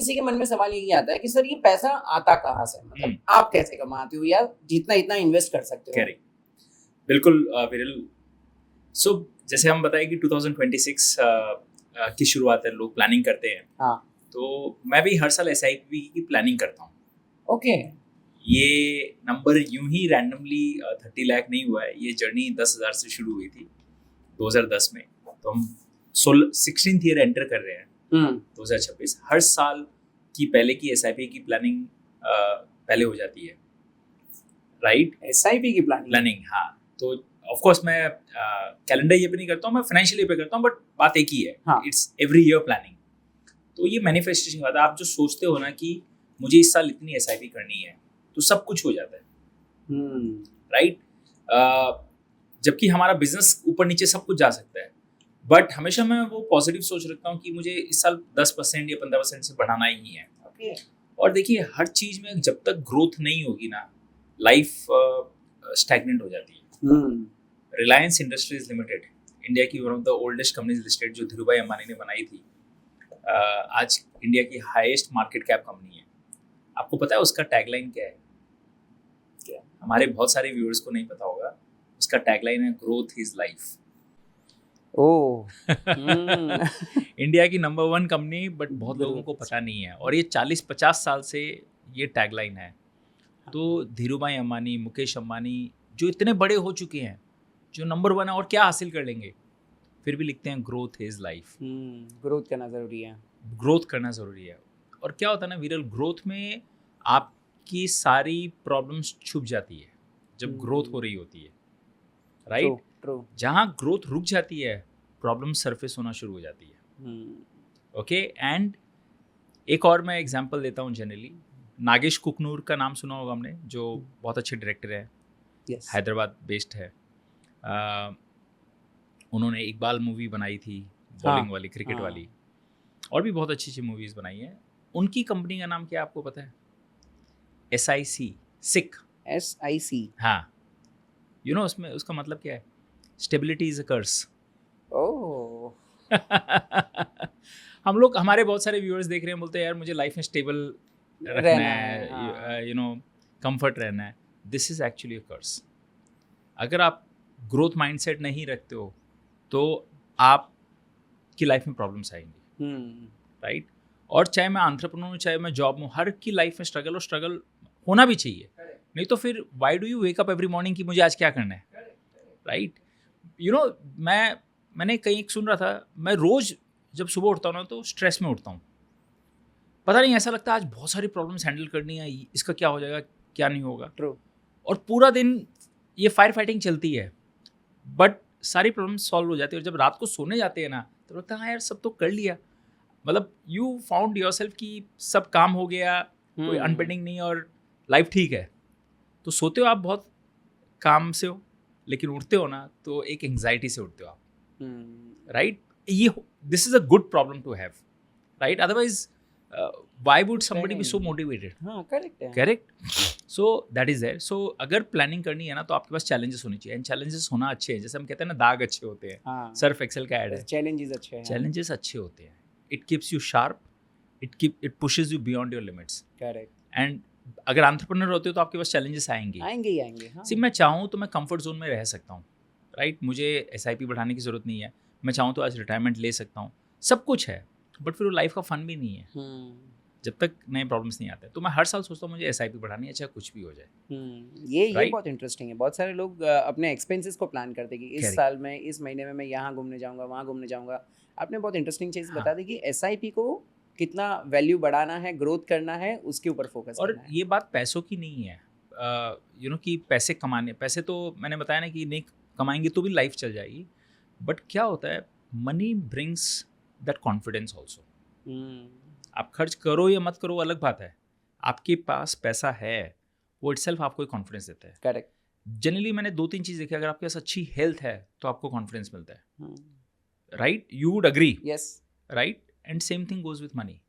किसी के मन में सवाल यही आता है कि सर ये पैसा आता कहाँ से, मतलब आप कैसे कमाते हो या जितना इतना इन्वेस्ट कर सकते हो? करेक्ट, बिल्कुल विरल। सो जैसे हम बताएं कि 2026 की शुरुआत है, लोग प्लानिंग करते हैं। हाँ, तो मैं भी हर साल SIP की प्लानिंग करता हूँ। ओके। ये नंबर यूं ही रैंडमली 30 लाख नहीं हुआ है, ये जर्नी 10,000 से शुरू हुई थी 2010 में। तो हम 16th ईयर एंटर कर रहे हैं 2026। हर साल की पहले की SIP की प्लानिंग पहले हो जाती है, राइट? SIP की प्लानिंग, हाँ। तो ऑफ कोर्स मैं कैलेंडर ईयर पे नहीं करता हूँ, मैं फाइनेंशियल ईयर पे करता हूँ, बट बात एक ही है। हाँ। It's every year planning. तो ये मैनिफेस्टेशन का, आप जो सोचते हो ना कि मुझे इस साल इतनी SIP करनी है, तो सब कुछ हो जाता है, राइट? जबकि हमारा बिजनेस ऊपर नीचे सब कुछ जा सकता है, बट हमेशा मैं वो पॉजिटिव सोच रखता हूँ कि मुझे इस साल 10% या 15% से बढ़ाना ही है। okay. और देखिए, हर चीज में जब तक ग्रोथ नहीं होगी ना, लाइफ स्टैग्नेंट हो जाती है। रिलायंस इंडस्ट्रीज लिमिटेड, इंडिया की one of the oldest companies listed, जो धीरूभाई अंबानी ने बनाई थी, आज इंडिया की हाईएस्ट मार्केट कैप कंपनी है। आपको पता है उसका टैगलाइन क्या है? क्या? हमारे बहुत सारे व्यूअर्स को नहीं पता होगा। उसका टैगलाइन है, ग्रोथ इज लाइफ। इंडिया की नंबर 1 कंपनी, बट बहुत लोगों को पता नहीं है, और ये 40-50 साल से ये टैगलाइन है। तो धीरूभाई अंबानी, मुकेश अंबानी, जो इतने बड़े हो चुके हैं, जो नंबर 1 है, और क्या हासिल कर लेंगे, फिर भी लिखते हैं ग्रोथ इज लाइफ। ग्रोथ करना ज़रूरी है, ग्रोथ करना ज़रूरी है। और क्या होता है ना विरल, ग्रोथ में आपकी सारी प्रॉब्लम्स छुप जाती है जब ग्रोथ हो रही होती है, राइट? ट्रू। जहाँ ग्रोथ रुक जाती है, प्रॉब्लम सरफेस होना शुरू हो जाती है। ओके, एंड एक और मैं एग्जांपल देता हूँ। जनरली नागेश कुकनूर का नाम सुना होगा हमने, जो बहुत अच्छे डायरेक्टर है, हैदराबाद बेस्ड है। उन्होंने इकबाल मूवी बनाई थी, बॉलिंग वाली, क्रिकेट वाली, और भी बहुत अच्छी अच्छी मूवीज़ बनाई हैं। उनकी कंपनी का नाम क्या आपको पता है? SIC, सिक। SIC, हाँ, यू नो उसमें उसका मतलब क्या है? स्टेबिलिटी इज अ कर्स। ओह। हम लोग, हमारे बहुत सारे व्यूअर्स देख रहे हैं, बोलते हैं यार मुझे लाइफ में स्टेबल रखना है, यू नो कंफर्ट रहना है। दिस इज एक्चुअली अ कर्स। अगर आप ग्रोथ माइंडसेट नहीं रखते हो तो आपकी लाइफ में प्रॉब्लम्स आएंगी, राइट? और चाहे मैं एंटरप्रेन्योर हूँ, चाहे मैं जॉब में, हर की लाइफ में स्ट्रगल, और स्ट्रगल होना भी चाहिए। नहीं तो फिर why do you wake up every morning कि मुझे आज क्या करना है, राइट? यू नो, मैंने कहीं सुन रहा था, मैं रोज जब सुबह उठता हूँ ना तो स्ट्रेस में उठता हूँ। पता नहीं, ऐसा लगता है आज बहुत सारी प्रॉब्लम्स हैंडल करनी है, इसका क्या हो जाएगा, क्या नहीं होगा। ट्रू। और पूरा दिन ये फायर फाइटिंग चलती है, बट सारी प्रॉब्लम्स सॉल्व हो जाती है। और जब रात को सोने जाते हैं ना, तो लगता है हाँ यार सब तो कर लिया, मतलब यू फाउंड योरसेल्फ कि सब काम हो गया, कोई अनपेंडिंग नहीं, और लाइफ ठीक है। तो सोते हो आप बहुत काम से हो, लेकिन उठते हो ना तो एक एंग्जाइटी से उठते हो आप, राइट? ये this is a good problem to have, right? Otherwise why would somebody be so motivated? Correct. So that is there. So अगर प्लानिंग करनी है ना, तो आपके पास चैलेंजेस होनी चाहिए, एंड चैलेंजेस होना अच्छे हैं। जैसे हम कहते हैं ना, दाग अच्छे होते हैं, सर्फ एक्सेल का ऐड है, चैलेंजेस अच्छे होते हैं। It keeps you sharp, it pushes you beyond your limits. Correct. And अगर एंटरप्रेन्योर होते हो तो आपके पास चैलेंजेस आएंगे। हाँ। सिर्फ मैं चाहूँ तो मैं कंफर्ट जोन में रह सकता हूँ, राइट? मुझे SIP बढ़ाने की ज़रूरत नहीं है, मैं चाहूँ तो आज रिटायरमेंट ले सकता हूँ, सब कुछ है, बट फिर वो लाइफ का फन भी नहीं है जब तक नए प्रॉब्लम्स नहीं आते। तो मैं हर साल सोचता हूँ मुझे SIP बढ़ानी है, चाहे कुछ भी हो जाए। ये बहुत इंटरेस्टिंग है। बहुत सारे लोग अपने एक्सपेंसेस को प्लान करते हैं कि इस साल में, इस महीने में मैं यहाँ घूमने जाऊँगा, वहाँ घूमने जाऊँगा। आपने बहुत इंटरेस्टिंग चीज़ बता दी कि SIP को कितना वैल्यू बढ़ाना है, ग्रोथ करना है, उसके ऊपर फोकस और करना है। ये बात पैसों की नहीं है, यू नो, कि पैसे कमाने, पैसे तो मैंने बताया ना कि नहीं कमाएंगे तो भी लाइफ चल जाएगी, बट क्या होता है, money brings that confidence also. आप खर्च करो या मत करो अलग बात है, आपके पास पैसा है वो इटसेल्फ आपको एक कॉन्फिडेंस देता है। करेक्ट। जनरली मैंने 2-3 चीज़ देखी, अगर आपके पास अच्छी हेल्थ है तो आपको कॉन्फिडेंस मिलता है, right? You would agree, yes, right? And same thing goes with money.